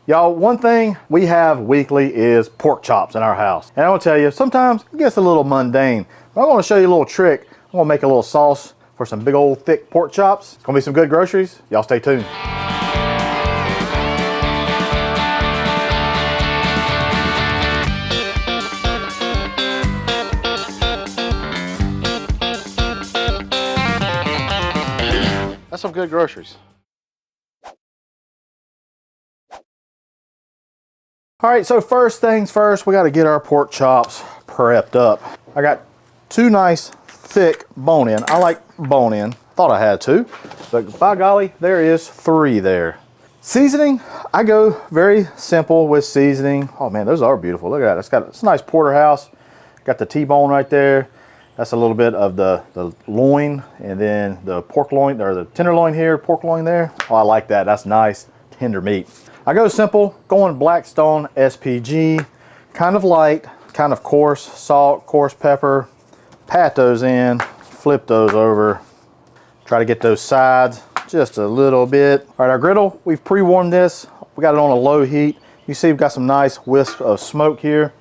Y'all, one thing we have weekly is pork chops in our house. And I will tell you, sometimes it gets a little mundane. But I'm gonna show you a little trick. I'm gonna make a little sauce for some big old thick pork chops. It's gonna be some good groceries. Y'all stay tuned. That's some good groceries. All right, so first things first, we got to get our pork chops prepped up. I got two nice thick bone-in. I like bone-in. Thought I had two, but by golly, there is three there. Seasoning, I go very simple with seasoning. Oh man, those are beautiful. Look at that. It's a nice porterhouse. Got the T-bone right there. That's a little bit of the loin, and then the pork loin, or the tenderloin here, pork loin there. Oh, I like that. That's nice, tender meat. I go simple, going Blackstone SPG, kind of light, kind of coarse salt, coarse pepper. Pat those in, flip those over. Try to get those sides just a little bit. All right, our griddle, we've pre-warmed this. We got it on a low heat. You see we've got some nice wisp of smoke here.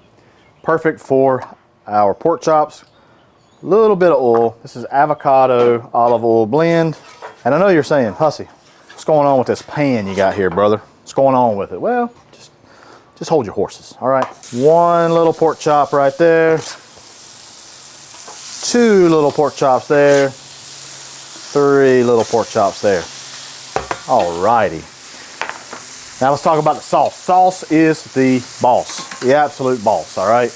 Perfect for our pork chops. A little bit of oil. This is avocado olive oil blend. And I know you're saying, Hussey, what's going on with this pan you got here, brother? What's going on with it? Well, just hold your horses, all right? One little pork chop right there. Two little pork chops there. Three little pork chops there. All righty. Now let's talk about the sauce. Sauce is the boss, the absolute boss, all right?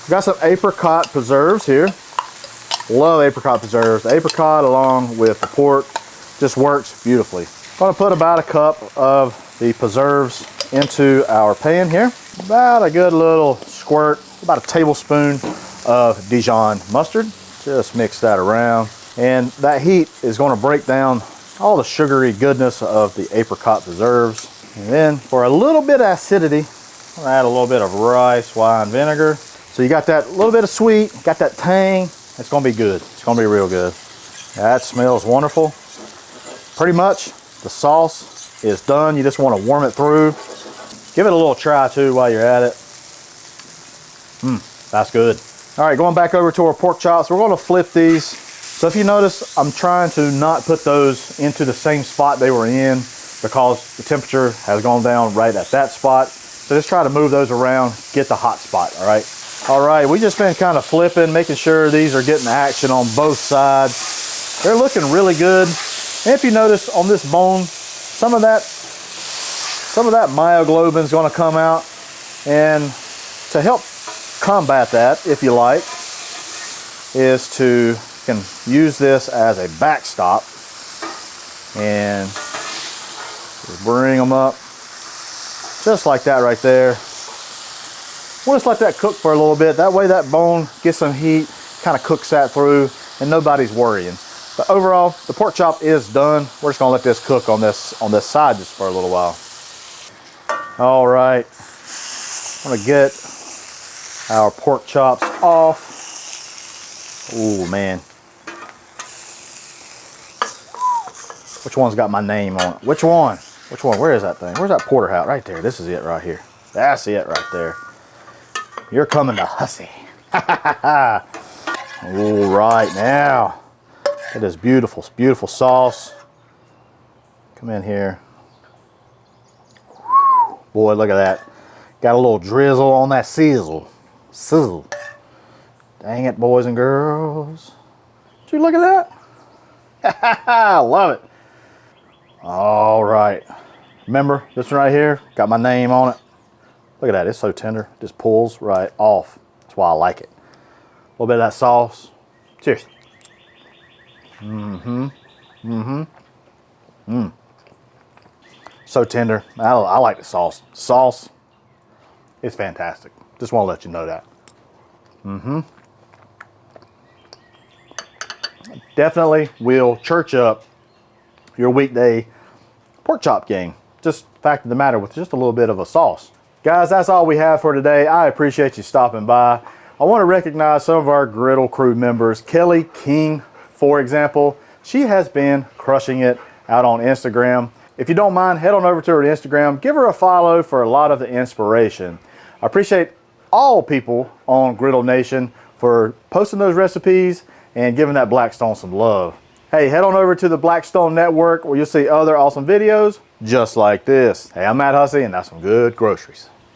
Got some apricot preserves here. Love apricot preserves. The apricot along with the pork just works beautifully. I'm gonna put about a cup of the preserves into our pan here. About a good little squirt, about a tablespoon of Dijon mustard. Just mix that around. And that heat is gonna break down all the sugary goodness of the apricot preserves. And then for a little bit of acidity, I'm gonna add a little bit of rice wine vinegar. So you got that little bit of sweet, got that tang. It's gonna be good. It's gonna be real good. That smells wonderful. Pretty much the sauce is done. You just wanna warm it through. Give it a little try too while you're at it. That's good. All right, going back over to our pork chops. We're gonna flip these. So if you notice, I'm trying to not put those into the same spot they were in because the temperature has gone down right at that spot. So just try to move those around, get the hot spot, all right? All right, we just been kind of flipping, making sure these are getting action on both sides. They're looking really good. And if you notice on this bone, some of that myoglobin is going to come out. And to help combat that, if you like, is to you can use this as a backstop and just bring them up just like that right there. We'll just let that cook for a little bit. That way that bone gets some heat, kind of cooks that through, and nobody's worrying. But overall, the pork chop is done. We're just gonna let this cook on this side just for a little while. All right, I'm gonna get our pork chops off. Oh man. Which one's got my name on it? Which one? Which one? Where is that thing? Where's that porterhouse? Right there. This is it right here. That's it right there. You're coming to Hussey. All right, now, it is beautiful, beautiful sauce. Come in here. Boy, look at that. Got a little drizzle on that sizzle. Sizzle. Dang it, boys and girls. Did you look at that? I love it. All right. Remember, this one right here, got my name on it. Look at that, it's so tender. It just pulls right off. That's why I like it. A little bit of that sauce. Cheers. So tender. I like the sauce. Sauce is fantastic. Just want to let you know that. Definitely will church up your weekday pork chop game. Just fact of the matter with just a little bit of a sauce. Guys, that's all we have for today. I appreciate you stopping by. I want to recognize some of our Griddle crew members. Kelly King, for example, she has been crushing it out on Instagram. If you don't mind, head on over to her Instagram. Give her a follow for a lot of the inspiration. I appreciate all people on Griddle Nation for posting those recipes and giving that Blackstone some love. Hey, head on over to the Blackstone Network where you'll see other awesome videos just like this. Hey, I'm Matt Hussey, and that's some good groceries.